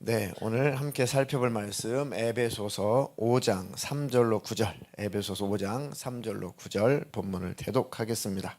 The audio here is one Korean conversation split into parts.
네, 오늘 함께 살펴볼 말씀 에베소서 5장 3절로 9절, 에베소서 5장 3절로 9절 본문을 대독하겠습니다.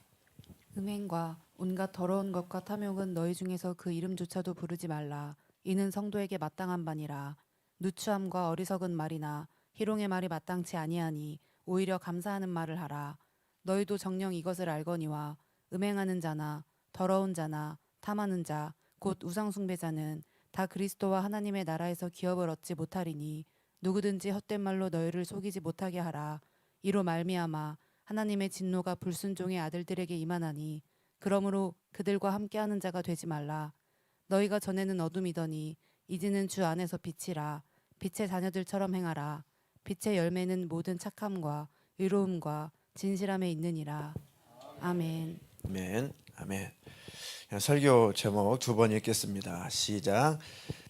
음행과 온갖 더러운 것과 탐욕은 너희 중에서 그 이름조차도 부르지 말라. 이는 성도에게 마땅한 바니라. 누추함과 어리석은 말이나 희롱의 말이 마땅치 아니하니 오히려 감사하는 말을 하라. 너희도 정녕 이것을 알거니와 음행하는 자나 더러운 자나 탐하는 자 곧 우상 숭배자는 다 그리스도와 하나님의 나라에서 기업을 얻지 못하리니 누구든지 헛된 말로 너희를 속이지 못하게 하라. 이로 말미암아 하나님의 진노가 불순종의 아들들에게 임하나니 그러므로 그들과 함께하는 자가 되지 말라. 너희가 전에는 어둠이더니 이제는 주 안에서 빛이라. 빛의 자녀들처럼 행하라. 빛의 열매는 모든 착함과 의로움과 진실함에 있느니라. 아멘. 아멘, 아멘. 설교 제목 두 번 읽겠습니다. 시작.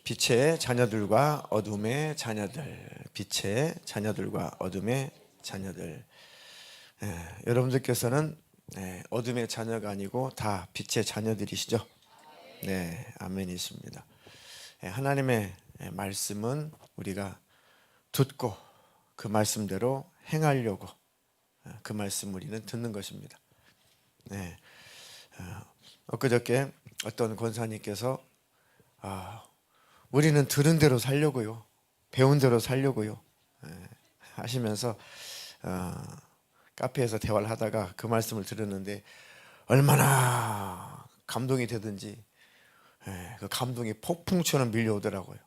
빛의 자녀들과 어둠의 자녀들, 빛의 자녀들과 어둠의 자녀들. 여러분들께서는 어둠의 자녀가 아니고 다 빛의 자녀들이시죠? 네, 아멘이십니다. 하나님의 말씀은 우리가 듣고 그 말씀대로 행하려고 그 말씀 우리는 듣는 것입니다. 네, 엊그저께 어떤 권사님께서 우리는 들은 대로 살려고요, 배운 대로 살려고요 하시면서 카페에서 대화를 하다가 그 말씀을 들었는데 얼마나 감동이 되든지 그 감동이 폭풍처럼 밀려오더라고요.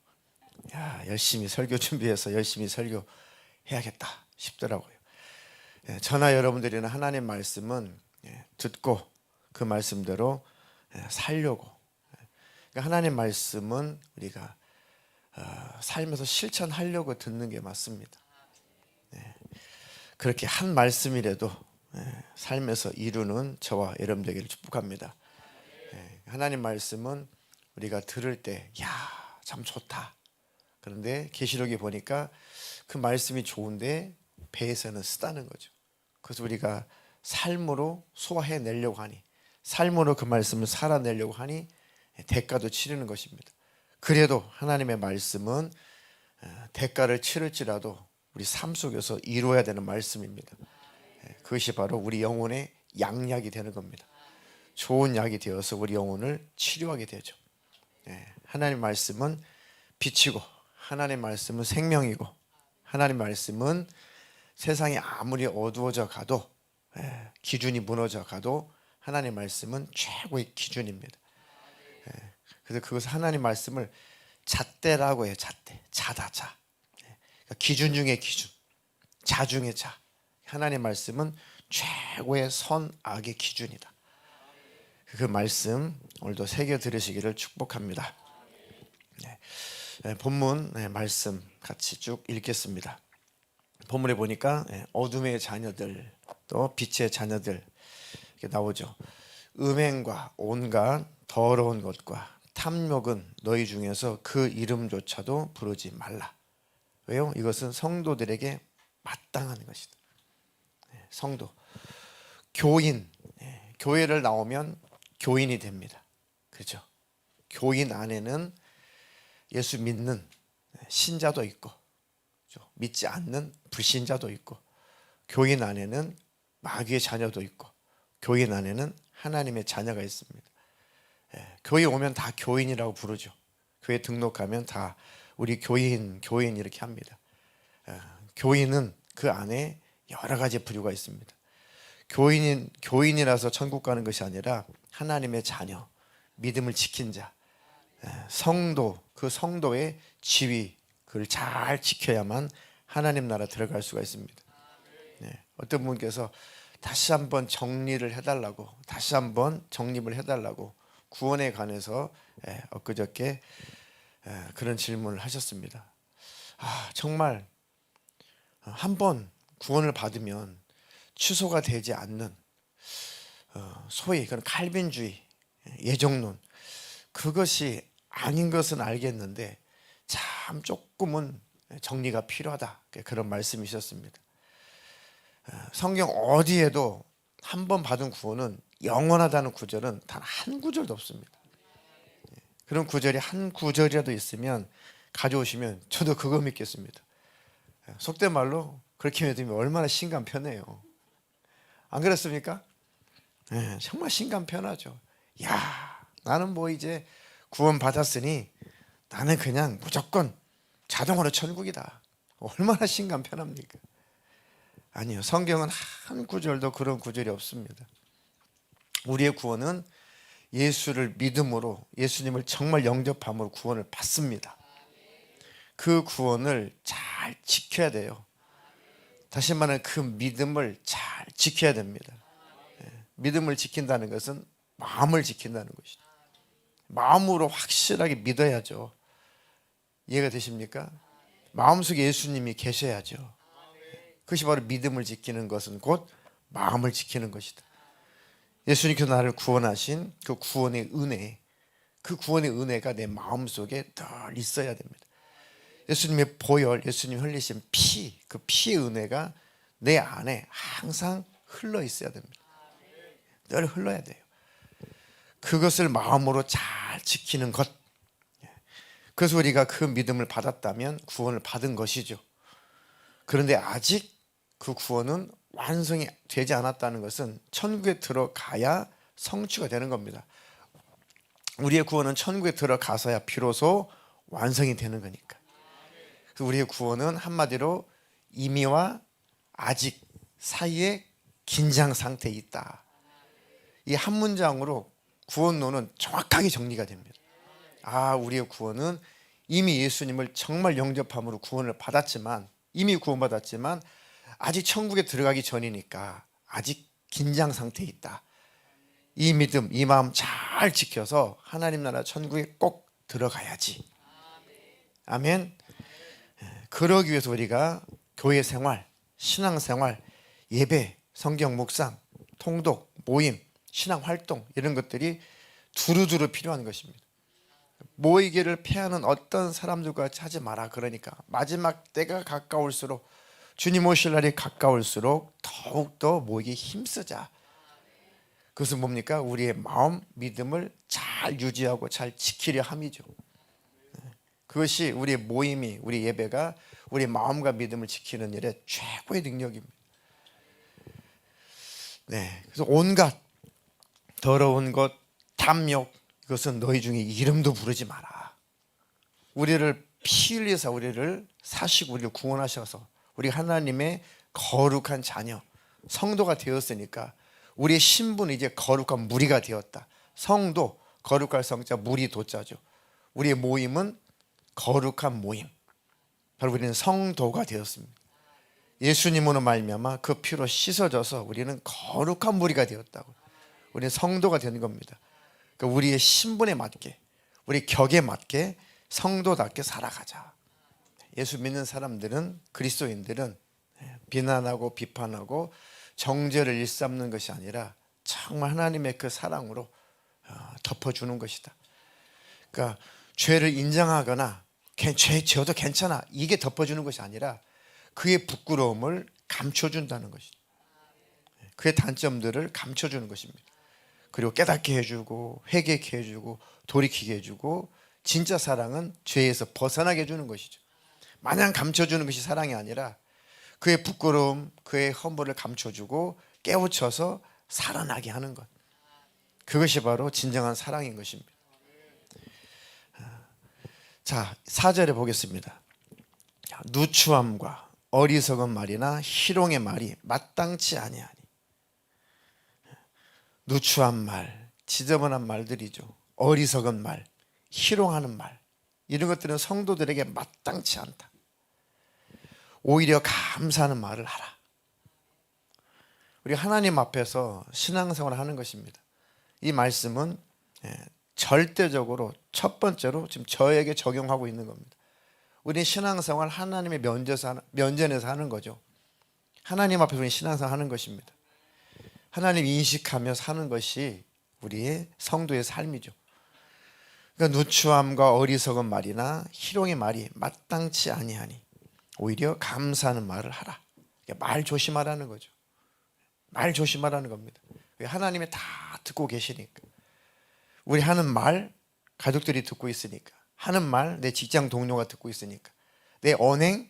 야, 열심히 설교 준비해서 열심히 설교해야겠다 싶더라고요. 저나 여러분들이나 하나님 말씀은 듣고 그 말씀대로 살려고, 그러니까 하나님 말씀은 우리가 살면서 실천하려고 듣는 게 맞습니다. 그렇게 한 말씀이라도 삶에서 이루는 저와 여러분 되기를 축복합니다. 하나님 말씀은 우리가 들을 때 야, 참 좋다. 그런데 계시록에 보니까 그 말씀이 좋은데 배에서는 쓰다는 거죠. 그래서 우리가 삶으로 소화해내려고 하니, 삶으로 그 말씀을 살아내려고 하니 대가도 치르는 것입니다. 그래도 하나님의 말씀은 대가를 치를지라도 우리 삶 속에서 이루어야 되는 말씀입니다. 그것이 바로 우리 영혼의 양약이 되는 겁니다. 좋은 약이 되어서 우리 영혼을 치료하게 되죠. 하나님 말씀은 빛이고, 하나님 말씀은 생명이고, 하나님 말씀은 세상이 아무리 어두워져 가도, 기준이 무너져 가도 하나님 말씀은 최고의 기준입니다. 그래서 그것을 하나님 말씀을 잣대라고 해요. 잣대, 자다, 자. 그러니까 기준 중에 기준, 자 중에 자. 하나님 말씀은 최고의 선악의 기준이다. 그 말씀 오늘도 새겨 들으시기를 축복합니다. 본문 말씀 같이 쭉 읽겠습니다. 본문에 보니까 어둠의 자녀들, 또 빛의 자녀들 이렇게 나오죠. 음행과 온갖 더러운 것과 탐욕은 너희 중에서 그 이름조차도 부르지 말라. 왜요? 이것은 성도들에게 마땅한 것이다. 성도, 교인, 교회를 나오면 교인이 됩니다. 그렇죠? 교인 안에는 예수 믿는 신자도 있고, 믿지 않는 불신자도 있고, 교인 안에는 마귀의 자녀도 있고, 교인 안에는 하나님의 자녀가 있습니다. 교회 오면 다 교인이라고 부르죠. 교회 등록하면 다 우리 교인 이렇게 합니다. 교인은 그 안에 여러 가지 부류가 있습니다. 교인이라서 천국 가는 것이 아니라 하나님의 자녀, 믿음을 지킨 자, 성도, 그 성도의 지위, 그걸 잘 지켜야만 하나님 나라 들어갈 수가 있습니다. 어떤 분께서 다시 한번 정리를 해달라고, 다시 한번 정립을 해달라고 구원에 관해서 엊그저께 그런 질문을 하셨습니다. 정말 한번 구원을 받으면 취소가 되지 않는 소위 그런 칼빈주의, 예정론, 그것이 아닌 것은 알겠는데 참 조금은 정리가 필요하다, 그런 말씀이셨습니다. 성경 어디에도 한 번 받은 구원은 영원하다는 구절은 단 한 구절도 없습니다. 그런 구절이 한 구절이라도 있으면 가져오시면 저도 그거 믿겠습니다. 속된 말로 그렇게 믿으면 얼마나 신감 편해요. 안 그렇습니까? 네, 정말 신감 편하죠. 야, 나는 뭐 이제 구원 받았으니 나는 그냥 무조건 자동으로 천국이다. 얼마나 신감 편합니까? 아니요, 성경은 한 구절도 그런 구절이 없습니다. 우리의 구원은 예수를 믿음으로, 예수님을 정말 영접함으로 구원을 받습니다. 그 구원을 잘 지켜야 돼요. 다시 말하면 그 믿음을 잘 지켜야 됩니다. 믿음을 지킨다는 것은 마음을 지킨다는 것이죠. 마음으로 확실하게 믿어야죠. 이해가 되십니까? 마음속에 예수님이 계셔야죠. 그것이 바로 믿음을 지키는 것은 곧 마음을 지키는 것이다. 예수님께서 나를 구원하신 그 구원의 은혜, 그 구원의 은혜가 내 마음속에 늘 있어야 됩니다. 예수님의 보혈, 예수님 흘리신 피, 그 피의 은혜가 내 안에 항상 흘러 있어야 됩니다. 늘 흘러야 돼요. 그것을 마음으로 잘 지키는 것. 그래서 우리가 그 믿음을 받았다면 구원을 받은 것이죠. 그런데 아직 그 구원은 완성이 되지 않았다는 것은 천국에 들어가야 성취가 되는 겁니다. 우리의 구원은 천국에 들어가서야 비로소 완성이 되는 거니까. 우리의 구원은 한마디로 이미와 아직 사이에 긴장 상태에 있다. 이 한 문장으로 구원론은 정확하게 정리가 됩니다. 아, 우리의 구원은 이미 예수님을 정말 영접함으로 구원을 받았지만, 이미 구원받았지만 아직 천국에 들어가기 전이니까 아직 긴장 상태에 있다. 이 믿음, 이 마음 잘 지켜서 하나님 나라 천국에 꼭 들어가야지. 아멘. 그러기 위해서 우리가 교회 생활, 신앙 생활, 예배, 성경 묵상, 통독, 모임, 신앙 활동 이런 것들이 두루두루 필요한 것입니다. 모이기를 피하는 어떤 사람들과 하지 마라. 그러니까 마지막 때가 가까울수록, 주님 오실 날이 가까울수록 더욱더 모이기 힘쓰자. 그것은 뭡니까? 우리의 마음, 믿음을 잘 유지하고 잘 지키려 함이죠. 그것이 우리의 모임이, 우리 예배가 우리 마음과 믿음을 지키는 일의 최고의 능력입니다. 네, 그래서 온갖 더러운 것, 탐욕, 이것은 너희 중에 이름도 부르지 마라. 우리를 피 흘려서 우리를 사시고 우리를 구원하셔서 우리 하나님의 거룩한 자녀, 성도가 되었으니까 우리의 신분은 이제 거룩한 무리가 되었다. 성도, 거룩할 성자, 무리 도자죠. 우리의 모임은 거룩한 모임. 바로 우리는 성도가 되었습니다. 예수님으로 말미암아 그 피로 씻어져서 우리는 거룩한 무리가 되었다고. 우리는 성도가 되는 겁니다. 그러니까 우리의 신분에 맞게, 우리 격에 맞게 성도답게 살아가자. 예수 믿는 사람들은, 그리스도인들은 비난하고 비판하고 정죄를 일삼는 것이 아니라 정말 하나님의 그 사랑으로 덮어주는 것이다. 그러니까 죄를 인정하거나 죄 지어도 괜찮아, 이게 덮어주는 것이 아니라 그의 부끄러움을 감춰준다는 것이죠. 그의 단점들을 감춰주는 것입니다. 그리고 깨닫게 해주고 회개케 해주고 돌이키게 해주고, 진짜 사랑은 죄에서 벗어나게 해주는 것이죠. 마냥 감춰주는 것이 사랑이 아니라 그의 부끄러움, 그의 허물을 감춰주고 깨우쳐서 살아나게 하는 것, 그것이 바로 진정한 사랑인 것입니다. 자, 4절에 보겠습니다. 누추함과 어리석은 말이나 희롱의 말이 마땅치 아니하니. 누추한 말, 지저분한 말들이죠. 어리석은 말, 희롱하는 말, 이런 것들은 성도들에게 마땅치 않다. 오히려 감사하는 말을 하라. 우리 하나님 앞에서 신앙생활을 하는 것입니다. 이 말씀은 절대적으로 첫 번째로 지금 저에게 적용하고 있는 겁니다. 우리는 신앙생활 하나님의 면전에서 하는 거죠. 하나님 앞에서 우리는 신앙생활 하는 것입니다. 하나님 인식하며 사는 것이 우리의 성도의 삶이죠. 그러니까 누추함과 어리석은 말이나 희롱의 말이 마땅치 아니하니 오히려 감사하는 말을 하라. 말 조심하라는 거죠. 말 조심하라는 겁니다. 하나님이 다 듣고 계시니까. 우리 하는 말 가족들이 듣고 있으니까 하는 말 내 직장 동료가 듣고 있으니까, 내 언행,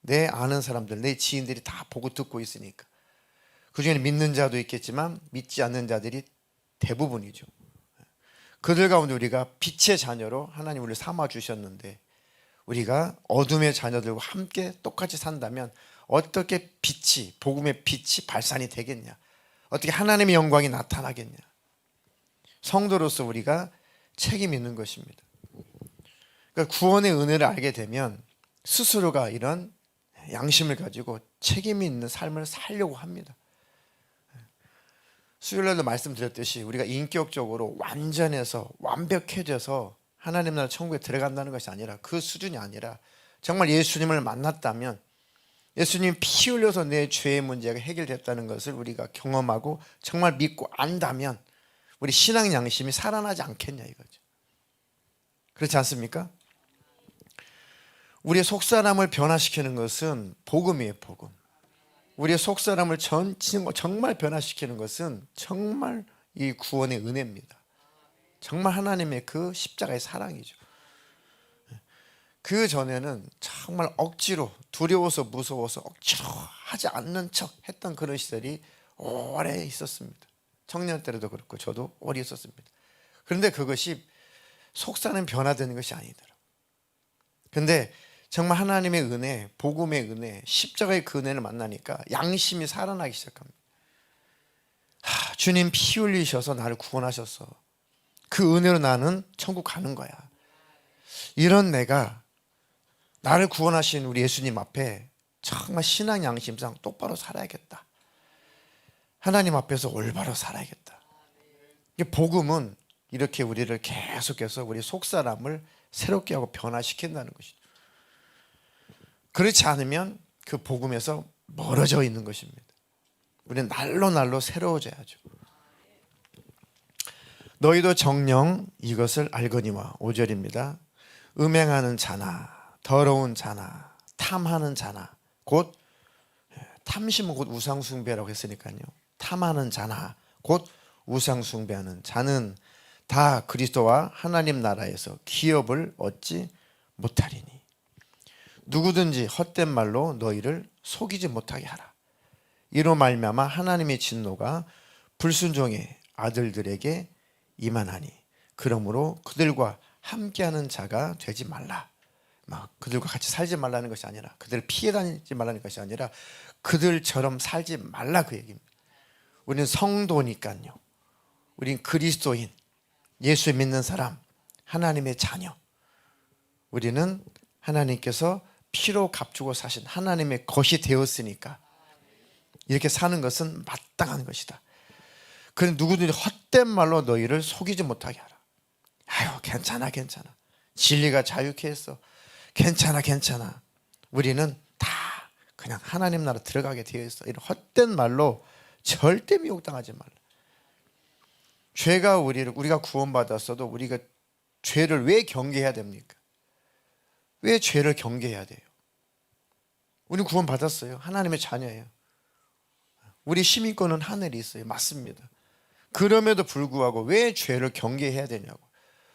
내 아는 사람들, 내 지인들이 다 보고 듣고 있으니까. 그중에는 믿는 자도 있겠지만 믿지 않는 자들이 대부분이죠. 그들 가운데 우리가 빛의 자녀로 하나님 우리를 삼아 주셨는데, 우리가 어둠의 자녀들과 함께 똑같이 산다면 어떻게 빛이, 복음의 빛이 발산이 되겠냐? 어떻게 하나님의 영광이 나타나겠냐? 성도로서 우리가 책임이 있는 것입니다. 그러니까 구원의 은혜를 알게 되면 스스로가 이런 양심을 가지고 책임이 있는 삶을 살려고 합니다. 수요일날도 말씀드렸듯이 우리가 인격적으로 완전해서 완벽해져서 하나님 나라 천국에 들어간다는 것이 아니라, 그 수준이 아니라 정말 예수님을 만났다면 예수님이 피 흘려서 내 죄의 문제가 해결됐다는 것을 우리가 경험하고 정말 믿고 안다면 우리 신앙 양심이 살아나지 않겠냐 이거죠. 그렇지 않습니까? 우리의 속사람을 변화시키는 것은 복음이에요, 복음. 우리의 속사람을 정말 변화시키는 것은 정말 이 구원의 은혜입니다. 정말 하나님의 그 십자가의 사랑이죠. 그 전에는 정말 억지로, 두려워서 무서워서 억지로 하지 않는 척 했던 그런 시절이 오래 있었습니다. 청년 때도 그렇고 저도 오래 있었습니다. 그런데 그것이 속사람 변화되는 것이 아니더라고요. 그런데 정말 하나님의 은혜, 복음의 은혜, 십자가의 그 은혜를 만나니까 양심이 살아나기 시작합니다. 주님 피 흘리셔서 나를 구원하셨어. 그 은혜로 나는 천국 가는 거야. 이런 내가 나를 구원하신 우리 예수님 앞에 정말 신앙 양심상 똑바로 살아야겠다. 하나님 앞에서 올바로 살아야겠다. 복음은 이렇게 우리를 계속해서 우리 속사람을 새롭게 하고 변화시킨다는 것이죠. 그렇지 않으면 그 복음에서 멀어져 있는 것입니다. 우리는 날로 새로워져야죠. 너희도 정녕 이것을 알거니와, 5절입니다. 음행하는 자나 더러운 자나 탐하는 자나, 곧 탐심은 곧 우상숭배라고 했으니까요. 탐하는 자나 곧 우상숭배하는 자는 다 그리스도와 하나님 나라에서 기업을 얻지 못하리니, 누구든지 헛된 말로 너희를 속이지 못하게 하라. 이로 말미암아 하나님의 진노가 불순종의 아들들에게 임하나니, 그러므로 그들과 함께하는 자가 되지 말라. 막 그들과 같이 살지 말라는 것이 아니라, 그들을 피해 다니지 말라는 것이 아니라 그들처럼 살지 말라, 그 얘기입니다. 우리는 성도니까요. 우리는 그리스도인, 예수 믿는 사람, 하나님의 자녀. 우리는 하나님께서 피로 값주고 사신 하나님의 것이 되었으니까 이렇게 사는 것은 마땅한 것이다. 그는 누구든지 헛된 말로 너희를 속이지 못하게 하라. 아유, 괜찮아. 진리가 자유케 했어. 괜찮아. 우리는 다 그냥 하나님 나라 들어가게 되어 있어. 이런 헛된 말로 절대 미혹당하지 말라. 죄가 우리가 구원받았어도 우리가 죄를 왜 경계해야 됩니까? 왜 죄를 경계해야 돼요? 우리는 구원받았어요. 하나님의 자녀예요. 우리 시민권은 하늘에 있어요. 맞습니다. 그럼에도 불구하고 왜 죄를 경계해야 되냐고.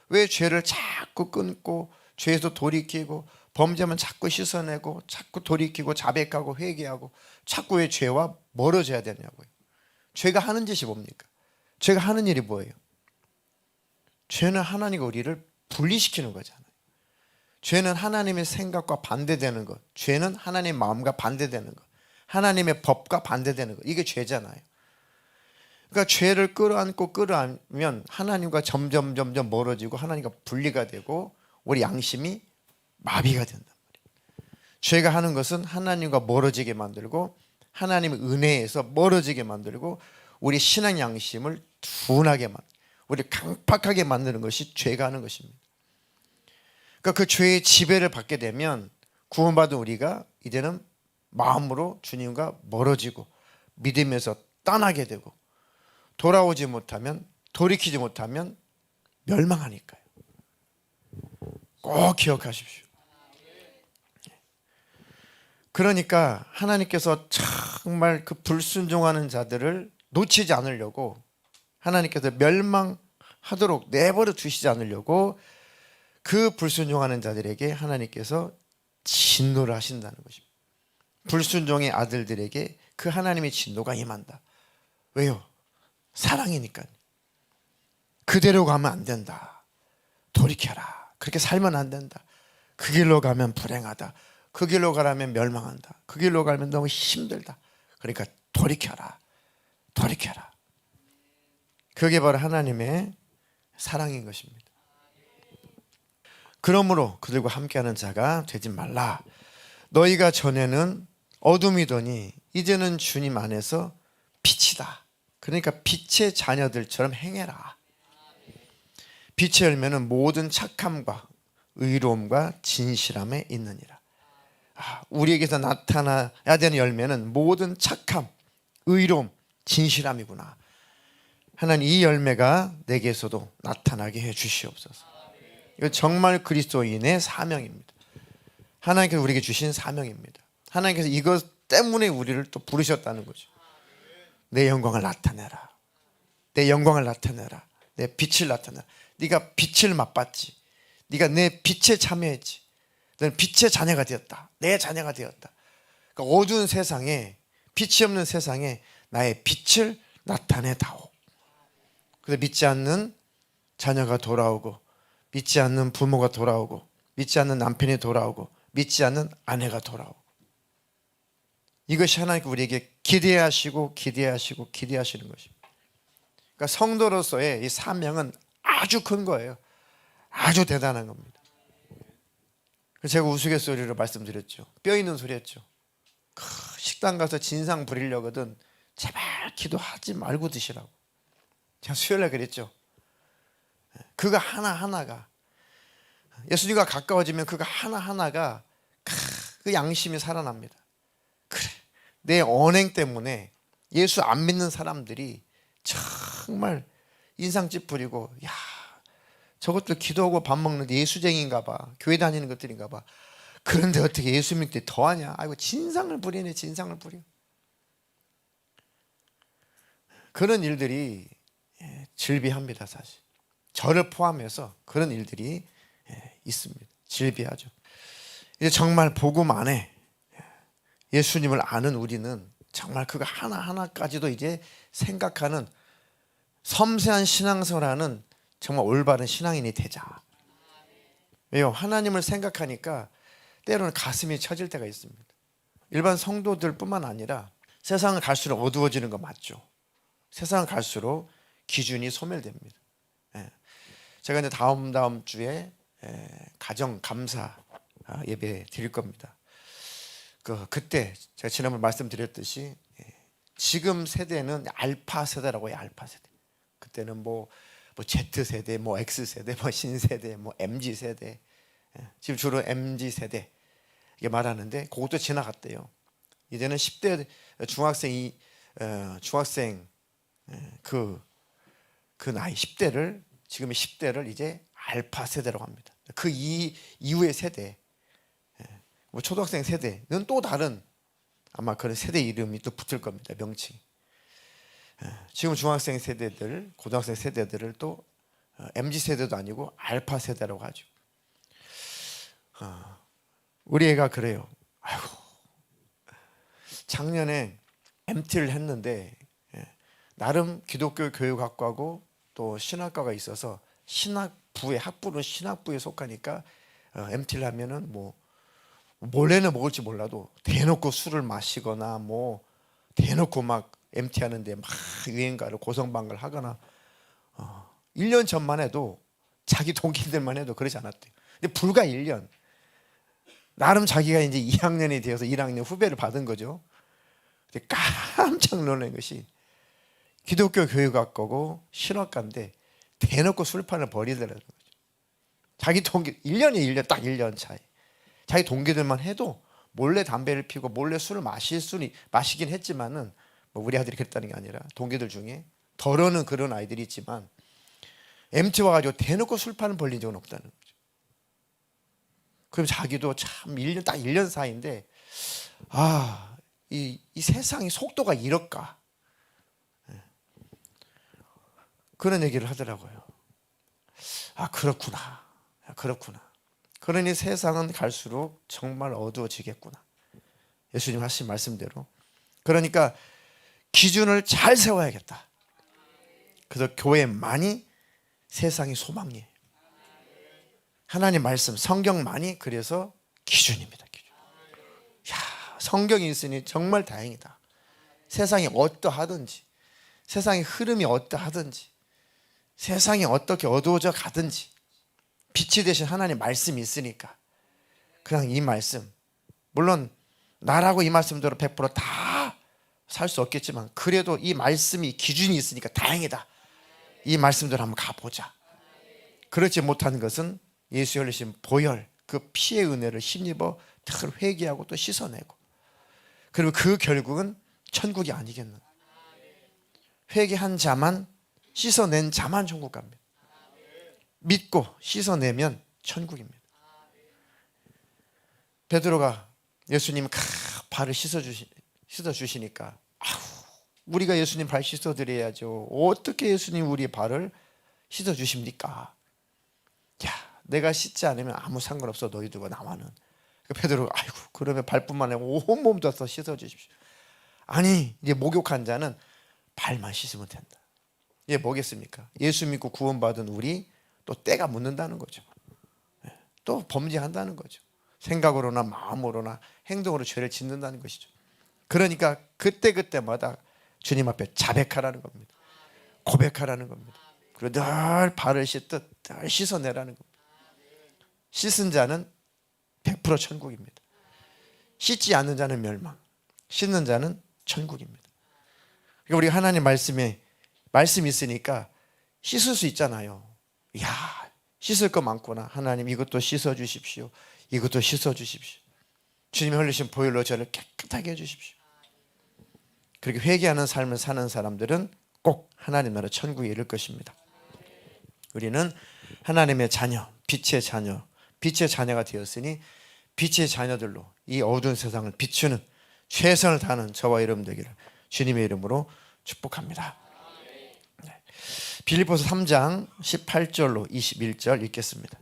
왜 죄를 자꾸 끊고 죄에서 돌이키고, 범죄하면 자꾸 씻어내고, 자꾸 돌이키고 자백하고 회개하고, 자꾸 왜 죄와 멀어져야 되냐고요. 죄가 하는 짓이 뭡니까? 죄가 하는 일이 뭐예요? 죄는 하나님과 우리를 분리시키는 거잖아요. 죄는 하나님의 생각과 반대되는 것, 죄는 하나님의 마음과 반대되는 것, 하나님의 법과 반대되는 것, 이게 죄잖아요. 그러니까 죄를 끌어안면 하나님과 점점 멀어지고 하나님과 분리가 되고 우리 양심이 마비가 된단 말이에요. 죄가 하는 것은 하나님과 멀어지게 만들고 하나님의 은혜에서 멀어지게 만들고 우리 신앙 양심을 둔하게 만들고 우리 강팍하게 만드는 것이 죄가 하는 것입니다. 그러니까 그 죄의 지배를 받게 되면 구원받은 우리가 이제는 마음으로 주님과 멀어지고 믿음에서 떠나게 되고, 돌아오지 못하면, 돌이키지 못하면 멸망하니까요. 꼭 기억하십시오. 그러니까 하나님께서 정말 그 불순종하는 자들을 놓치지 않으려고, 하나님께서 멸망하도록 내버려 두시지 않으려고 그 불순종하는 자들에게 하나님께서 진노를 하신다는 것입니다. 불순종의 아들들에게 그 하나님의 진노가 임한다. 왜요? 사랑이니까. 그대로 가면 안 된다. 돌이켜라. 그렇게 살면 안 된다. 그 길로 가면 불행하다. 그 길로 가라면 멸망한다. 그 길로 가면 너무 힘들다. 그러니까 돌이켜라. 돌이켜라. 그게 바로 하나님의 사랑인 것입니다. 그러므로 그들과 함께하는 자가 되지 말라. 너희가 전에는 어둠이더니 이제는 주님 안에서 빛이다. 그러니까 빛의 자녀들처럼 행해라. 빛의 열매는 모든 착함과 의로움과 진실함에 있느니라. 우리에게서 나타나야 되는 열매는 모든 착함, 의로움, 진실함이구나. 하나님, 이 열매가 내게서도 나타나게 해 주시옵소서. 이거 정말 그리스도인의 사명입니다. 하나님께서 우리에게 주신 사명입니다. 하나님께서 이것 때문에 우리를 또 부르셨다는 거죠. 내 영광을 나타내라. 내 영광을 나타내라. 내 빛을 나타내라. 네가 빛을 맛봤지. 네가 내 빛에 참여했지. 너는 빛의 자녀가 되었다. 내 자녀가 되었다. 그러니까 어두운 세상에, 빛이 없는 세상에 나의 빛을 나타내다오. 그래서 믿지 않는 자녀가 돌아오고, 믿지 않는 부모가 돌아오고, 믿지 않는 남편이 돌아오고, 믿지 않는 아내가 돌아오고. 이것이 하나님께 우리에게 기대하시고 기대하시고 기대하시는 것입니다. 그러니까 성도로서의 이 사명은 아주 큰 거예요. 아주 대단한 겁니다. 제가 우스갯소리로 말씀드렸죠. 뼈 있는 소리 했죠. 식당 가서 진상 부리려거든 제발 기도하지 말고 드시라고. 제가 수요일에 그랬죠. 그거 하나하나가, 예수님과 가까워지면 그거 하나하나가 그 양심이 살아납니다. 그래, 내 언행 때문에 예수 안 믿는 사람들이 정말 인상 찌푸리고, 야, 저것들 기도하고 밥 먹는데 예수쟁이인가 봐, 교회 다니는 것들인가 봐. 그런데 어떻게 예수 믿을 때 더하냐. 아이고, 진상을 부리네. 진상을 부려. 그런 일들이 질비합니다. 사실 저를 포함해서 그런 일들이 있습니다. 질비하죠. 이제 정말 복음 안에 예수님을 아는 우리는 정말 그거 하나하나까지도 이제 생각하는 섬세한 신앙생활하는 정말 올바른 신앙인이 되자. 왜요? 하나님을 생각하니까 때로는 가슴이 처질 때가 있습니다. 일반 성도들 뿐만 아니라 세상을 갈수록 어두워지는 거 맞죠? 세상을 갈수록 기준이 소멸됩니다. 제가 이제 다음 주에 가정 감사 예배 드릴 겁니다. 그때 제가 지난번 말씀드렸듯이 지금 세대는 알파 세대라고 해요. 알파 세대. 그때는 뭐 Z 세대, 뭐 X 세대, 뭐 신세대, 뭐 MZ 세대. 지금 주로 MZ 세대 이게 말하는데 그것도 지나갔대요. 이제는 10대 중학생 그 나이 10대를, 지금의 10대를 이제 알파 세대라고 합니다. 그 이후의 세대, 뭐 초등학생 세대는 또 다른 아마 그런 세대 이름이 또 붙을 겁니다. 명칭. 지금 중학생 세대들, 고등학생 세대들을 또 MZ 세대도 아니고 알파 세대라고 하죠. 우리 애가 그래요. 아이고, 작년에 MT를 했는데 나름 기독교 교육학과고 또 신학과가 있어서 신학부에, 학부는 신학부에 속하니까 MT를 하면은 뭐 몰래는 먹을지 몰라도 대놓고 술을 마시거나 뭐 대놓고 막 MT 하는데 막 유행가를 고성방가를 하거나 1년 전만 해도 자기 동기들만 해도 그러지 않았대요. 근데 불과 1년 나름 자기가 이제 2학년이 되어서 1학년 후배를 받은 거죠. 근데 깜짝 놀란 것이 기독교 교육학과고 신학과인데 대놓고 술판을 벌이더라는 거죠. 자기 동기 1년이 딱 1년 차이. 자기 동기들만 해도 몰래 담배를 피우고 몰래 술을 마시긴 했지만은 뭐 우리 아들이 그랬다는 게 아니라 동기들 중에 덜어는 그런 아이들이 있지만 MT 와가지고 대놓고 술판을 벌린 적은 없다는 거죠. 그럼 자기도 참 1년 딱 1년 사이인데 이 세상의 속도가 이럴까? 그런 얘기를 하더라고요. 그렇구나. 그렇구나. 그러니 세상은 갈수록 정말 어두워지겠구나. 예수님 하신 말씀대로. 그러니까 기준을 잘 세워야겠다. 그래서 교회만이 세상의 소망이에요. 하나님 말씀, 성경만이 그래서 기준입니다. 기준. 야, 성경이 있으니 정말 다행이다. 세상이 어떠하든지, 세상의 흐름이 어떠하든지, 세상이 어떻게 어두워져 가든지 빛이 되신 하나님 말씀이 있으니까 그냥 이 말씀, 물론 나라고 이 말씀대로 100% 다 살 수 없겠지만 그래도 이 말씀이 기준이 있으니까 다행이다. 이 말씀대로 한번 가보자. 그렇지 못한 것은 예수 흘리신 보혈, 그 피의 은혜를 힘입어 늘 회개하고 또 씻어내고, 그리고 그 결국은 천국이 아니겠는. 회개한 자만, 씻어낸 자만 천국 갑니다. 믿고 씻어내면 천국입니다. 베드로가 예수님 발을 씻어주시니까 우리가 예수님 발 씻어드려야죠. 어떻게 예수님 우리 발을 씻어주십니까? 야, 내가 씻지 않으면 아무 상관없어 너희들과 나와는. 베드로가 아이고 그러면 발뿐만 아니라 온몸도 다 씻어주십시오. 아니, 이제 목욕한 자는 발만 씻으면 된다. 이게 뭐겠습니까? 예수 믿고 구원받은 우리 또 때가 묻는다는 거죠. 또 범죄한다는 거죠. 생각으로나 마음으로나 행동으로 죄를 짓는다는 것이죠. 그러니까 그때마다 주님 앞에 자백하라는 겁니다. 고백하라는 겁니다. 그리고 늘 발을 씻듯 늘 씻어내라는 겁니다. 씻은 자는 100% 천국입니다. 씻지 않는 자는 멸망, 씻는 자는 천국입니다. 그러니까 우리가 하나님 말씀이 있으니까 씻을 수 있잖아요. 이야, 씻을 거 많구나. 하나님 이것도 씻어주십시오. 이것도 씻어주십시오. 주님이 흘리신 보혈로 저를 깨끗하게 해주십시오. 그렇게 회개하는 삶을 사는 사람들은 꼭 하나님 나라 천국에 이를 것입니다. 우리는 하나님의 자녀, 빛의 자녀가 되었으니 빛의 자녀들로 이 어두운 세상을 비추는 최선을 다하는 저와 여러분 되기를 주님의 이름으로 축복합니다. 빌립보서 3장 18절로 21절 읽겠습니다.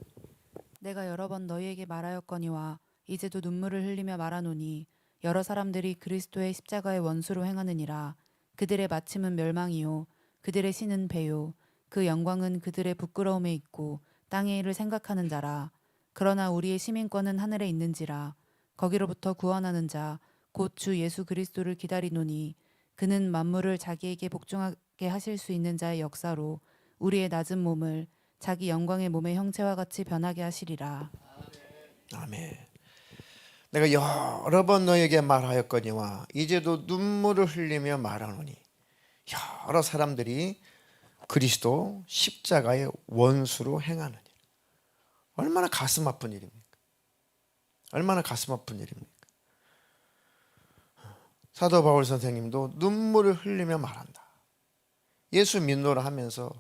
내가 여러 번 너희에게 말하였거니와 이제도 눈물을 흘리며 말하노니 여러 사람들이 그리스도의 십자가의 원수로 행하느니라. 그들의 마침은 멸망이요 그들의 신은 배요 그 영광은 그들의 부끄러움에 있고 땅의 일을 생각하는 자라. 그러나 우리의 시민권은 하늘에 있는지라. 거기로부터 구원하는 자 곧 주 예수 그리스도를 기다리노니 그는 만물을 자기에게 복종하게 하실 수 있는 자의 역사로 우리의 낮은 몸을 자기 영광의 몸의 형체와 같이 변하게 하시리라. 아멘. 내가 여러 번 너에게 말하였거니와 이제도 눈물을 흘리며 말하노니 여러 사람들이 그리스도 십자가의 원수로 행하느니라. 얼마나 가슴 아픈 일입니까? 얼마나 가슴 아픈 일입니까? 사도 바울 선생님도 눈물을 흘리며 말한다. 예수 믿노라 하면서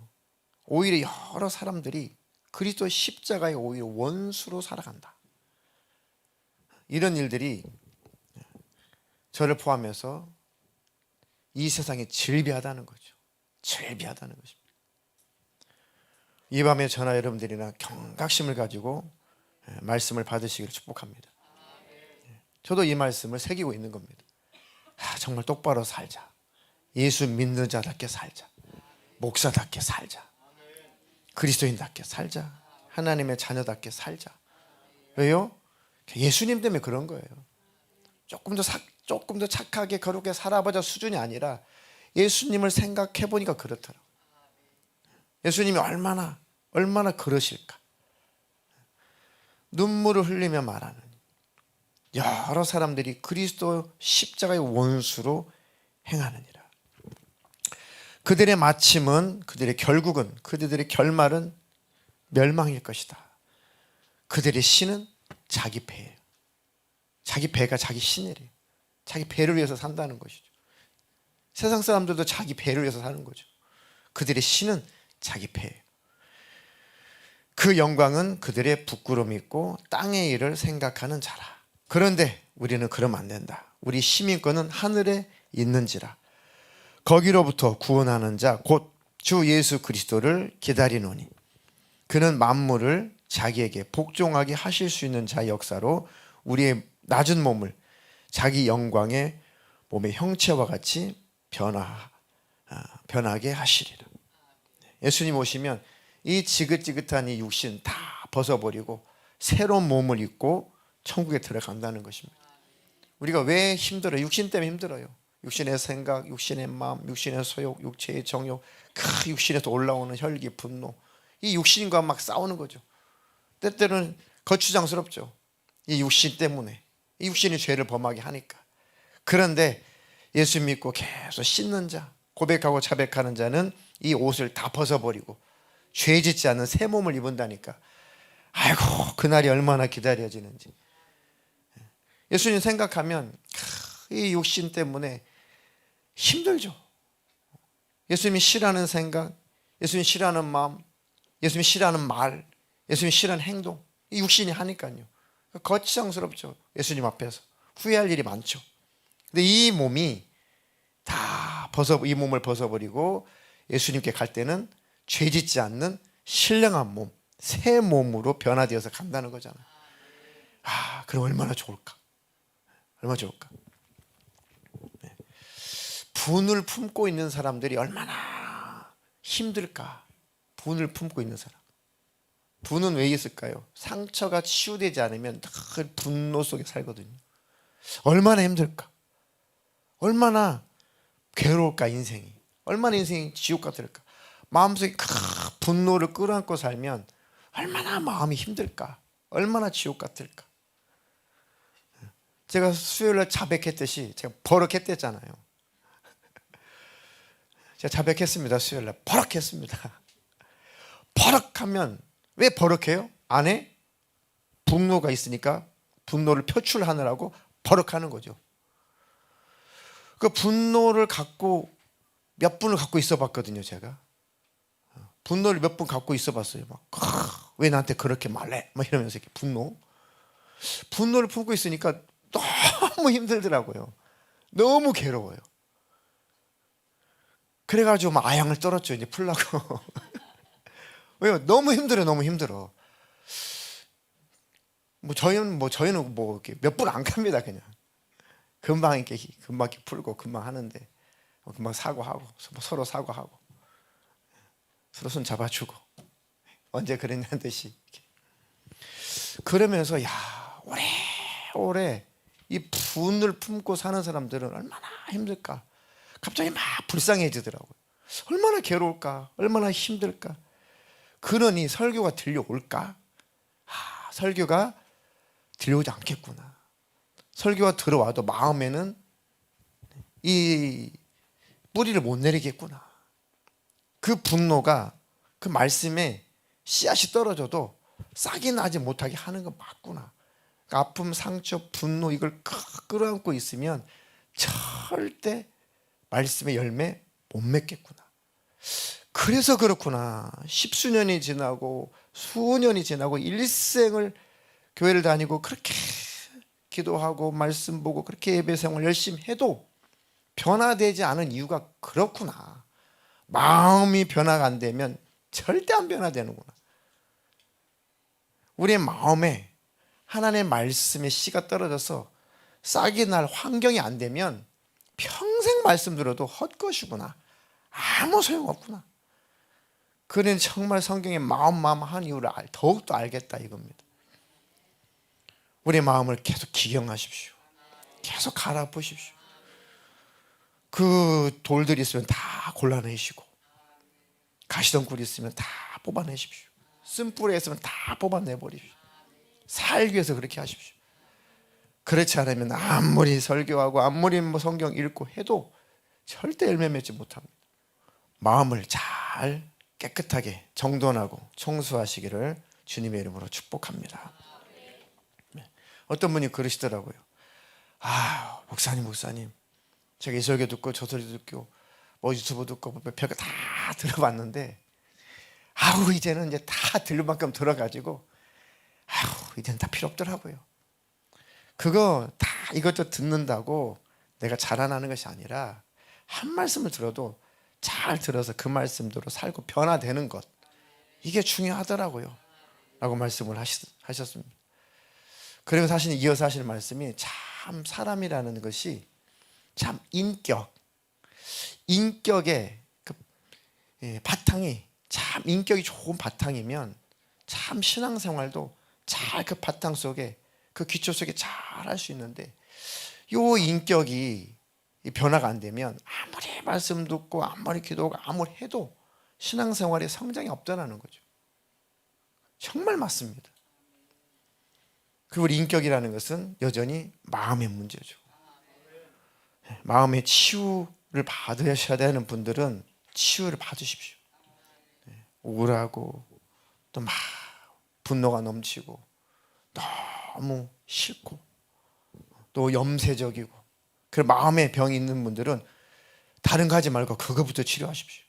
오히려 여러 사람들이 그리스도 십자가의 오히려 원수로 살아간다. 이런 일들이 저를 포함해서 이 세상에 질비하다는 거죠. 질비하다는 것입니다. 이 밤에 저나 여러분들이나 경각심을 가지고 말씀을 받으시기를 축복합니다. 저도 이 말씀을 새기고 있는 겁니다. 정말 똑바로 살자. 예수 믿는 자답게 살자. 목사답게 살자. 그리스도인답게 살자. 하나님의 자녀답게 살자. 왜요? 예수님 때문에 그런 거예요. 조금 더 착하게 거룩하게 살아보자 수준이 아니라 예수님을 생각해 보니까 그렇더라고요. 예수님이 얼마나 그러실까. 눈물을 흘리며 말하는 여러 사람들이 그리스도 십자가의 원수로 행하느니라. 그들의 마침은, 그들의 결국은, 그들의 결말은 멸망일 것이다. 그들의 신은 자기 배예요. 자기 배가 자기 신이래요. 자기 배를 위해서 산다는 것이죠. 세상 사람들도 자기 배를 위해서 사는 거죠. 그들의 신은 자기 배예요. 그 영광은 그들의 부끄러움이 있고 땅의 일을 생각하는 자라. 그런데 우리는 그러면 안 된다. 우리 시민권은 하늘에 있는지라. 거기로부터 구원하는 자 곧 주 예수 그리스도를 기다리노니 그는 만물을 자기에게 복종하게 하실 수 있는 자의 역사로 우리의 낮은 몸을 자기 영광의 몸의 형체와 같이 변하게 하시리라. 예수님 오시면 이 지긋지긋한 이 육신 다 벗어버리고 새로운 몸을 입고 천국에 들어간다는 것입니다. 우리가 왜 힘들어요? 육신 때문에 힘들어요. 육신의 생각, 육신의 마음, 육신의 소욕, 육체의 정욕, 그 육신에서 올라오는 혈기, 분노, 이 육신과 막 싸우는 거죠. 때때로는 거추장스럽죠. 이 육신 때문에, 이 육신이 죄를 범하게 하니까. 그런데 예수 믿고 계속 씻는 자, 고백하고 자백하는 자는 이 옷을 다 벗어버리고 죄 짓지 않는 새 몸을 입은다니까. 아이고, 그날이 얼마나 기다려지는지. 예수님 생각하면 이 육신 때문에 힘들죠. 예수님이 싫어하는 생각, 예수님이 싫어하는 마음, 예수님이 싫어하는 말, 예수님이 싫어하는 행동, 이 육신이 하니까요. 거추장스럽죠. 예수님 앞에서 후회할 일이 많죠. 근데 이 몸이 이 몸을 벗어버리고 예수님께 갈 때는 죄 짓지 않는 신령한 몸, 새 몸으로 변화되어서 간다는 거잖아요. 그럼 얼마나 좋을까? 얼마나 좋을까? 네. 분을 품고 있는 사람들이 얼마나 힘들까? 분을 품고 있는 사람. 분은 왜 있을까요? 상처가 치유되지 않으면 늘 분노 속에 살거든요. 얼마나 힘들까? 얼마나 괴로울까 인생이. 얼마나 인생이 지옥 같을까? 마음속에 분노를 끌어안고 살면 얼마나 마음이 힘들까? 얼마나 지옥 같을까? 제가 수요일날 자백했듯이 제가 버럭했댔잖아요. 제가 자백했습니다. 수요일날 버럭했습니다. 버럭하면 왜 버럭해요? 안에 분노가 있으니까 분노를 표출하느라고 버럭하는 거죠. 그 분노를 갖고 몇 분을 갖고 있어 봤거든요. 제가 분노를 몇 분 갖고 있어 봤어요. 왜 나한테 그렇게 말해? 막 이러면서 이렇게 분노를 품고 있으니까 너무 힘들더라고요. 너무 괴로워요. 그래가지고 막 아양을 떨었죠. 이제 풀라고. 왜요? 너무 힘들어요. 너무 힘들어. 저희는 이렇게 몇 분 안 갑니다. 그냥 금방 이렇게 풀고 금방 하는데 금방 사과하고 서로 사과하고 서로 손 잡아주고 언제 그랬냐는 듯이 그러면서 오래오래 이 분을 품고 사는 사람들은 얼마나 힘들까? 갑자기 막 불쌍해지더라고요. 얼마나 괴로울까? 얼마나 힘들까? 그러니 설교가 들려올까? 설교가 들려오지 않겠구나. 설교가 들어와도 마음에는 이 뿌리를 못 내리겠구나. 그 분노가 그 말씀에 씨앗이 떨어져도 싹이 나지 못하게 하는 건 맞구나. 아픔, 상처, 분노 이걸 끌어안고 있으면 절대 말씀의 열매 못 맺겠구나. 그래서 그렇구나. 십수년이 지나고 수년이 지나고 일생을 교회를 다니고 그렇게 기도하고 말씀 보고 그렇게 예배 생활 열심히 해도 변화되지 않은 이유가 그렇구나. 마음이 변화가 안 되면 절대 안 변화되는구나. 우리의 마음에 하나님의 말씀의 씨가 떨어져서 싹이 날 환경이 안 되면 평생 말씀 들어도 헛것이구나. 아무 소용없구나. 그는 정말 성경의 마음 한 이유를 더욱더 알겠다 이겁니다. 우리의 마음을 계속 기경하십시오. 계속 갈아보십시오. 그 돌들이 있으면 다 골라내시고 가시덤굴이 있으면 다 뽑아내십시오. 쓴뿌리가 있으면 다 뽑아내버리십시오. 살기 위해서 그렇게 하십시오. 그렇지 않으면 아무리 설교하고 아무리 성경 읽고 해도 절대 열매 맺지 못합니다. 마음을 잘 깨끗하게 정돈하고 청소하시기를 주님의 이름으로 축복합니다. 어떤 분이 그러시더라고요. 목사님 제가 이 설교 듣고 저 설교 듣고 유튜브 듣고 별거 다 들어봤는데 이제는 이제 다 들을 만큼 들어가지고 이제는 다 필요 없더라고요. 그거 다 이것저것 듣는다고 내가 자라나는 것이 아니라 한 말씀을 들어도 잘 들어서 그 말씀대로 살고 변화되는 것, 이게 중요하더라고요 라고 말씀을 하셨습니다. 그리고 사실 이어서 하시는 말씀이 참 사람이라는 것이 참 인격의 그 바탕이 참 인격이 좋은 바탕이면 참 신앙생활도 잘 그 바탕 속에 그 기초 속에 잘 할 수 있는데 요 인격이 변화가 안 되면 아무리 말씀 듣고 아무리 기도하고 아무리 해도 신앙생활에 성장이 없다는 거죠. 정말 맞습니다. 그리고 인격이라는 것은 여전히 마음의 문제죠. 마음의 치유를 받으셔야 되는 분들은 치유를 받으십시오. 우울하고 또 막 분노가 넘치고 너무 싫고 또 염세적이고 그런 마음의 병이 있는 분들은 다른 거 하지 말고 그거부터 치료하십시오.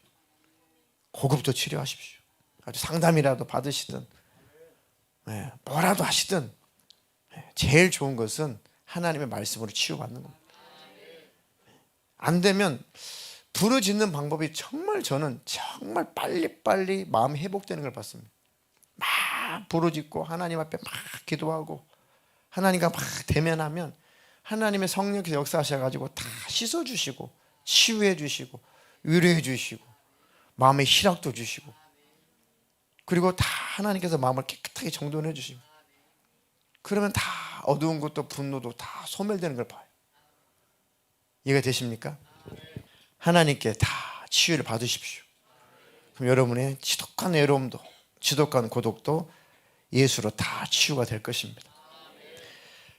그거부터 치료하십시오. 아주 상담이라도 받으시든 뭐라도 하시든 제일 좋은 것은 하나님의 말씀으로 치유받는 겁니다. 안 되면 부르짖는 방법이 정말 저는 정말 빨리빨리 마음이 회복되는 걸 봤습니다. 막 부르짖고 하나님 앞에 막 기도하고 하나님과 막 대면하면 하나님의 성령께서 역사하셔가지고 다 씻어주시고 치유해 주시고 위로해 주시고 마음의 희락도 주시고 그리고 다 하나님께서 마음을 깨끗하게 정돈해 주시고 그러면 다 어두운 것도 분노도 다 소멸되는 걸 봐요. 이해가 되십니까? 하나님께 다 치유를 받으십시오. 그럼 여러분의 지독한 외로움도 지독한 고독도 예수로 다 치유가 될 것입니다.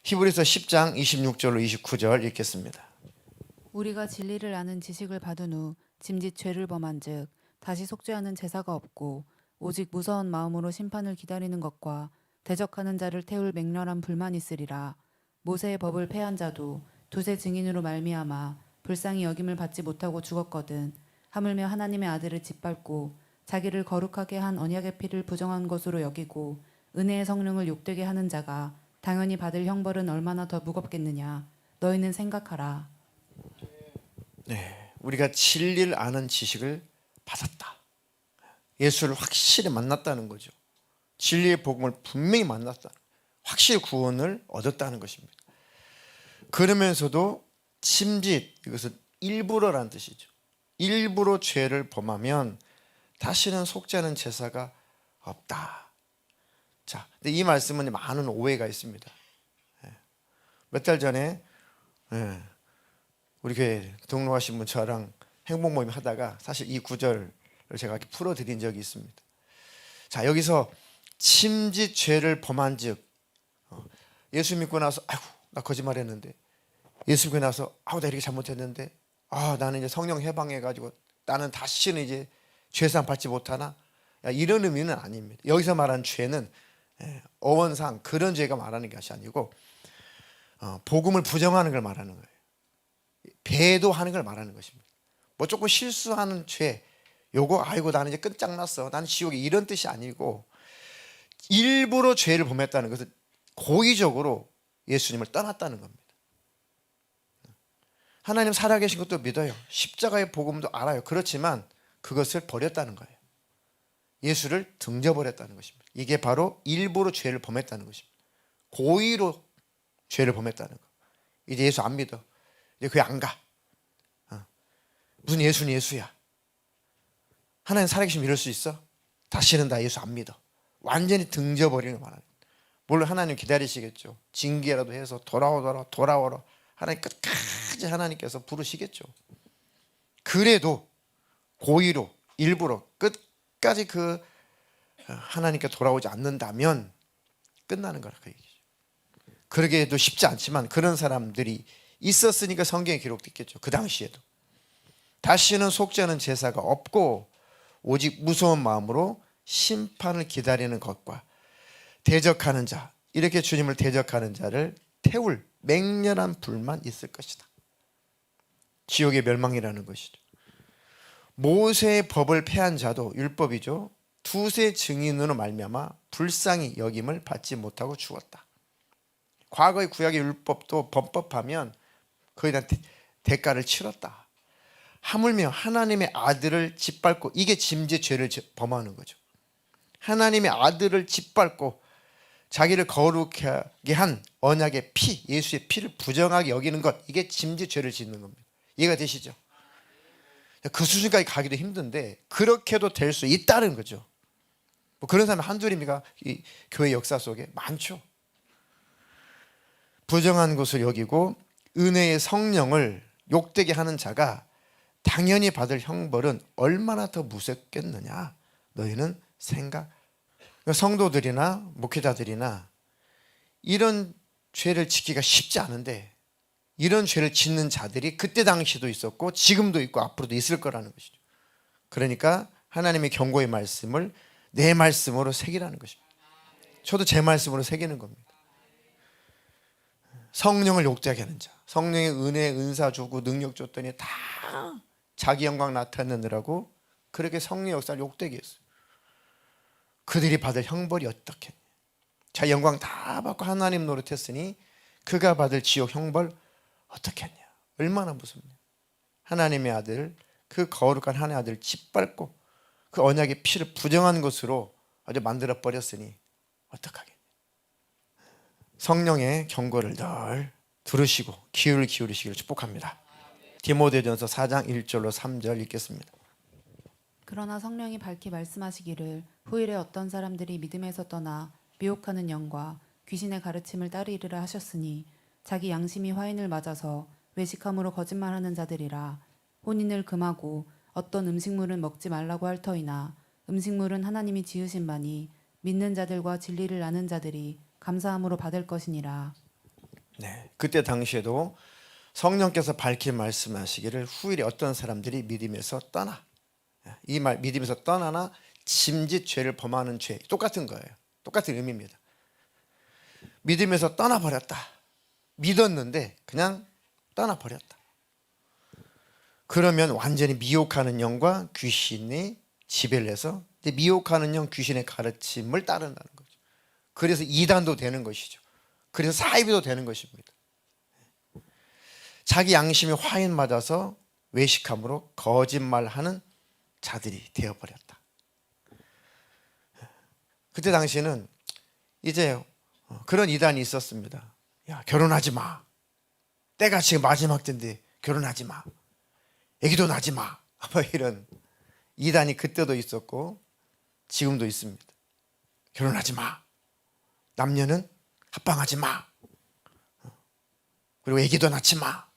히브리서 10장 26절로 29절 읽겠습니다. 우리가 진리를 아는 지식을 받은 후 짐짓 죄를 범한즉 다시 속죄하는 제사가 없고 오직 무서운 마음으로 심판을 기다리는 것과 대적하는 자를 태울 맹렬한 불만 있으리라. 모세의 법을 폐한 자도 두세 증인으로 말미암아 불쌍히 여김을 받지 못하고 죽었거든. 하물며 하나님의 아들을 짓밟고 자기를 거룩하게 한 언약의 피를 부정한 것으로 여기고 은혜의 성령을 욕되게 하는 자가 당연히 받을 형벌은 얼마나 더 무겁겠느냐. 너희는 생각하라. 네, 우리가 진리를 아는 지식을 받았다. 예수를 확실히 만났다는 거죠. 진리의 복음을 분명히 만났다. 확실히 구원을 얻었다는 것입니다. 그러면서도 침짓, 이것은 일부러라는 뜻이죠. 일부러 죄를 범하면 다시는 속죄하는 제사가 없다. 자, 근데 이 말씀은 많은 오해가 있습니다. 몇 달 전에 우리 교회 등록하신 분 저랑 행복 모임 하다가 사실 이 구절을 제가 이렇게 풀어드린 적이 있습니다. 자, 여기서 침짓 죄를 범한즉 예수 믿고 나서 아이고 나 거짓말했는데 예수 믿고 나서 아우 나 이렇게 잘못했는데 나는 이제 성령 해방해가지고 나는 다시는 이제 죄상 받지 못하나 이런 의미는 아닙니다. 여기서 말하는 죄는 어원상 그런 죄가 말하는 것이 아니고 복음을 부정하는 걸 말하는 거예요. 배도하는 걸 말하는 것입니다. 뭐 조금 실수하는 죄 요거 아이고 나는 이제 끝장났어 나는 지옥에 이런 뜻이 아니고 일부러 죄를 범했다는 것은 고의적으로 예수님을 떠났다는 겁니다. 하나님 살아계신 것도 믿어요. 십자가의 복음도 알아요. 그렇지만 그것을 버렸다는 거예요. 예수를 등져버렸다는 것입니다. 이게 바로 일부러 죄를 범했다는 것입니다. 고의로 죄를 범했다는 거. 이제 예수 안 믿어. 이제 교회 안 가. 무슨 예수는 예수야. 하나님 살아계시면 이럴 수 있어? 다시는 나 예수 안 믿어. 완전히 등져버리는 거 말하는 거예요. 물론 하나님 기다리시겠죠. 징계라도 해서 돌아오라. 하나님 끝까지 하나님께서 부르시겠죠. 그래도 고의로 일부러 끝까지 그 하나님께 돌아오지 않는다면 끝나는 거라 그 얘기죠. 그러게 해도 쉽지 않지만 그런 사람들이 있었으니까 성경에 기록됐겠죠. 그 당시에도. 다시는 속죄하는 제사가 없고 오직 무서운 마음으로 심판을 기다리는 것과 대적하는 자, 이렇게 주님을 대적하는 자를 태울 맹렬한 불만 있을 것이다. 지옥의 멸망이라는 것이죠. 모세의 법을 폐한 자도 율법이죠. 두세 증인으로 말미암아 불쌍히 여김을 받지 못하고 죽었다. 과거의 구약의 율법도 범법하면 거기에 대한 대가를 치렀다. 하물며 하나님의 아들을 짓밟고 이게 짐짓 죄를 범하는 거죠. 하나님의 아들을 짓밟고 자기를 거룩하게 한 언약의 피, 예수의 피를 부정하게 여기는 것, 이게 짐짓 죄를 짓는 겁니다. 이해가 되시죠? 그 수준까지 가기도 힘든데 그렇게도 될 수 있다는 거죠. 뭐 그런 사람이 한둘입니까? 이 교회 역사 속에 많죠. 부정한 것을 여기고 은혜의 성령을 욕되게 하는 자가 당연히 받을 형벌은 얼마나 더 무섭겠느냐, 너희는 생각. 성도들이나 목회자들이나 이런 죄를 짓기가 쉽지 않은데 이런 죄를 짓는 자들이 그때 당시도 있었고 지금도 있고 앞으로도 있을 거라는 것이죠. 그러니까 하나님의 경고의 말씀을 내 말씀으로 새기라는 것입니다. 저도 제 말씀으로 새기는 겁니다. 성령을 욕되게 하는 자, 성령의 은혜, 은사 주고 능력 줬더니 다 자기 영광 나타내느라고 그렇게 성령 역사를 욕되게 했어요. 그들이 받을 형벌이 어떻겠냐. 자, 영광 다 받고 하나님 노릇했으니 그가 받을 지옥 형벌 어떻겠냐. 얼마나 무섭냐. 하나님의 아들, 그 거룩한 하나님의 아들을 짓밟고 그 언약의 피를 부정한 것으로 아주 만들어 버렸으니 어떡하겠냐. 성령의 경고를 늘 들으시고 귀를 기울이시기를 축복합니다. 디모데전서 4장 1절로 3절 읽겠습니다. 그러나 성령이 밝히 말씀하시기를 후일에 어떤 사람들이 믿음에서 떠나 미혹하는 영과 귀신의 가르침을 따르리라 하셨으니 자기 양심이 화인을 맞아서 외식함으로 거짓말하는 자들이라. 혼인을 금하고 어떤 음식물은 먹지 말라고 할 터이나 음식물은 하나님이 지으신 바니 믿는 자들과 진리를 아는 자들이 감사함으로 받을 것이니라. 네, 그때 당시에도 성령께서 밝히 말씀하시기를 후일에 어떤 사람들이 믿음에서 떠나, 이 말 믿음에서 떠나나 짐짓 죄를 범하는 죄, 똑같은 거예요. 똑같은 의미입니다. 믿음에서 떠나버렸다. 믿었는데 그냥 떠나버렸다. 그러면 완전히 미혹하는 영과 귀신이 지배를 해서 미혹하는 영, 귀신의 가르침을 따른다는 거죠. 그래서 이단도 되는 것이죠. 그래서 사이비도 되는 것입니다. 자기 양심이 화인 맞아서 외식함으로 거짓말하는 자들이 되어버렸다. 그때 당시에는 이제 그런 이단이 있었습니다. 야, 결혼하지 마. 때가 지금 마지막 때인데 결혼하지 마. 애기도 낳지 마. 뭐 이런 이단이 그때도 있었고 지금도 있습니다. 결혼하지 마. 남녀는 합방하지 마. 그리고 애기도 낳지 마.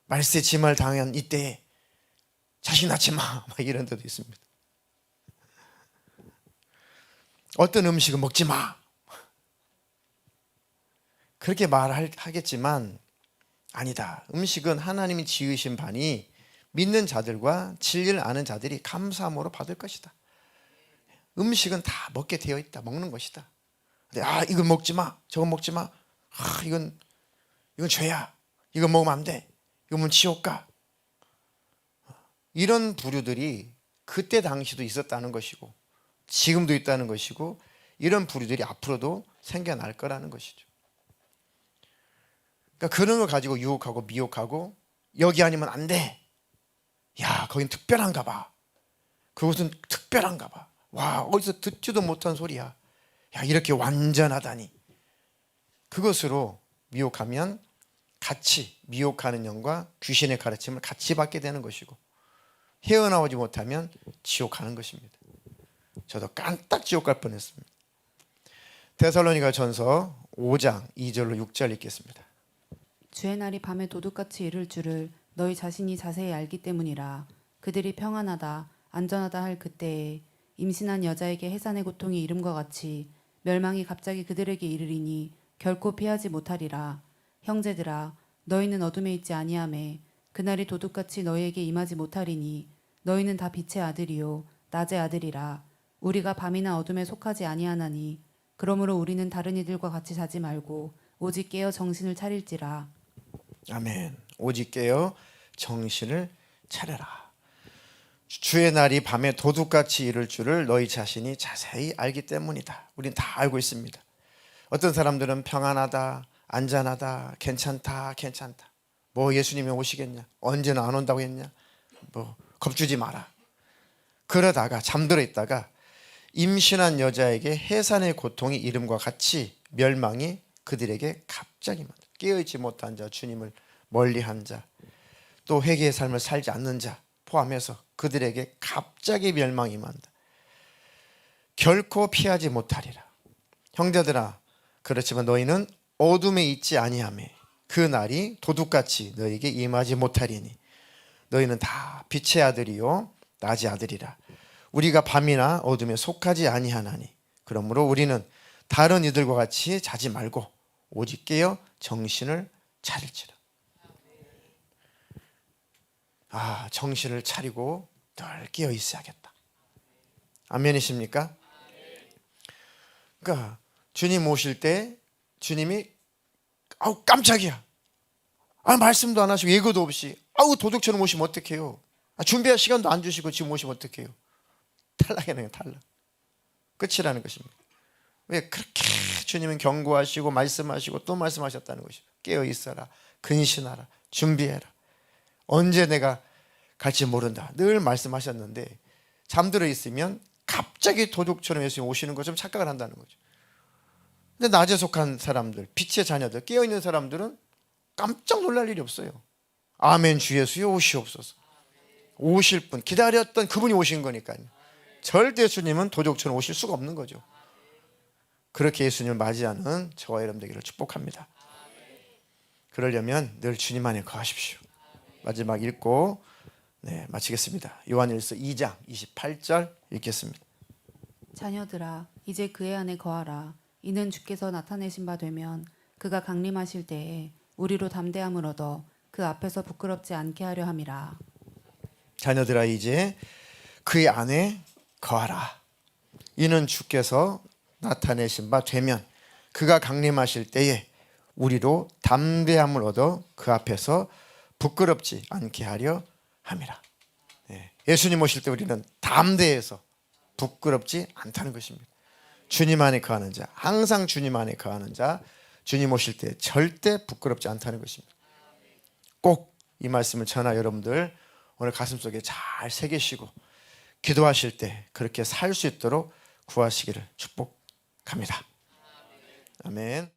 말세 짐을 당한 이때에 자식 낳지 마. 막 이런 데도 있습니다. 어떤 음식은 먹지 마. 그렇게 말하겠지만 아니다. 음식은 하나님이 지으신 바니 믿는 자들과 진리를 아는 자들이 감사함으로 받을 것이다. 음식은 다 먹게 되어 있다. 먹는 것이다. 근데 이건 먹지 마. 저건 먹지 마. 이건 죄야. 이건 먹으면 안 돼. 이거 먹으면 지옥 가. 이런 부류들이 그때 당시도 있었다는 것이고 지금도 있다는 것이고 이런 부류들이 앞으로도 생겨날 거라는 것이죠. 그러니까 그런 걸 가지고 유혹하고 미혹하고 여기 아니면 안 돼. 야, 거긴 특별한가 봐. 그곳은 특별한가 봐. 와, 어디서 듣지도 못한 소리야. 야, 이렇게 완전하다니. 그것으로 미혹하면 같이 미혹하는 영과 귀신의 가르침을 같이 받게 되는 것이고 헤어나오지 못하면 지옥 가는 것입니다. 저도 깜딱 지옥 갈 뻔했습니다. 데살로니가 전서 5장 2절로 6절 읽겠습니다. 주의 날이 밤에 도둑같이 이를 줄을 너희 자신이 자세히 알기 때문이라. 그들이 평안하다 안전하다 할 그때에 임신한 여자에게 해산의 고통이 이름과 같이 멸망이 갑자기 그들에게 이르리니 결코 피하지 못하리라. 형제들아 너희는 어둠에 있지 아니하매 그날이 도둑같이 너희에게 임하지 못하리니 너희는 다 빛의 아들이요 낮의 아들이라. 우리가 밤이나 어둠에 속하지 아니하나니 그러므로 우리는 다른 이들과 같이 자지 말고 오직 깨어 정신을 차릴지라. 아멘. 오직 깨어 정신을 차려라. 주의 날이 밤에 도둑같이 이를 줄을 너희 자신이 자세히 알기 때문이다. 우린 다 알고 있습니다. 어떤 사람들은 평안하다, 안전하다, 괜찮다. 뭐 예수님이 오시겠냐? 언제는 안 온다고 했냐? 뭐 겁주지 마라. 그러다가 잠들어 있다가 임신한 여자에게 해산의 고통이 이름과 같이 멸망이 그들에게 갑자기 만다. 깨어있지 못한 자, 주님을 멀리한 자, 또 회개의 삶을 살지 않는 자 포함해서 그들에게 갑자기 멸망이 만다. 결코 피하지 못하리라. 형제들아, 그렇지만 너희는 어둠에 있지 아니하매 그 날이 도둑같이 너희에게 임하지 못하리니 너희는 다 빛의 아들이요 낮의 아들이라. 우리가 밤이나 어둠에 속하지 아니하나니 그러므로 우리는 다른 이들과 같이 자지 말고 오직 깨어 정신을 차릴지라. 정신을 차리고 늘 깨어 있어야겠다. 아멘이십니까? 그러니까 주님 오실 때 주님이 깜짝이야. 말씀도 안 하시고 예고도 없이 도둑처럼 오시면 어떡해요? 준비할 시간도 안 주시고 지금 오시면 어떡해요? 탈락이라는 탈락. 끝이라는 것입니다. 왜 그렇게 주님은 경고하시고 말씀하시고 또 말씀하셨다는 것이죠. 깨어 있어라. 근신하라. 준비해라. 언제 내가 갈지 모른다. 늘 말씀하셨는데 잠들어 있으면 갑자기 도둑처럼 예수님 오시는 것처럼 착각을 한다는 거죠. 근데 낮에 속한 사람들, 빛의 자녀들, 깨어있는 사람들은 깜짝 놀랄 일이 없어요. 아멘 주 예수여 오시옵소서. 오실 분, 기다렸던 그분이 오신 거니까요. 절대 예수님은 도둑처럼 오실 수가 없는 거죠. 그렇게 예수님을 맞이하는 저와 여러분 되기를 축복합니다. 그러려면 늘 주님 안에 거하십시오. 마지막 읽고 마치겠습니다. 요한일서 2장 28절 읽겠습니다. 자녀들아, 이제 그의 안에 거하라. 이는 주께서 나타내신 바 되면 그가 강림하실 때에 우리로 담대함을 얻어 그 앞에서 부끄럽지 않게 하려 함이라. 자녀들아, 이제 그의 안에 거하라. 이는 주께서 나타내신 바 되면 그가 강림하실 때에 우리로 담대함을 얻어 그 앞에서 부끄럽지 않게 하려 함이라. 예수님 오실 때 우리는 담대해서 부끄럽지 않다는 것입니다. 주님 안에 거하는 자, 항상 주님 안에 거하는 자, 주님 오실 때 절대 부끄럽지 않다는 것입니다. 꼭 이 말씀을 전하 여러분들 오늘 가슴속에 잘 새기시고 기도하실 때 그렇게 살 수 있도록 구하시기를 축복합니다. 아멘.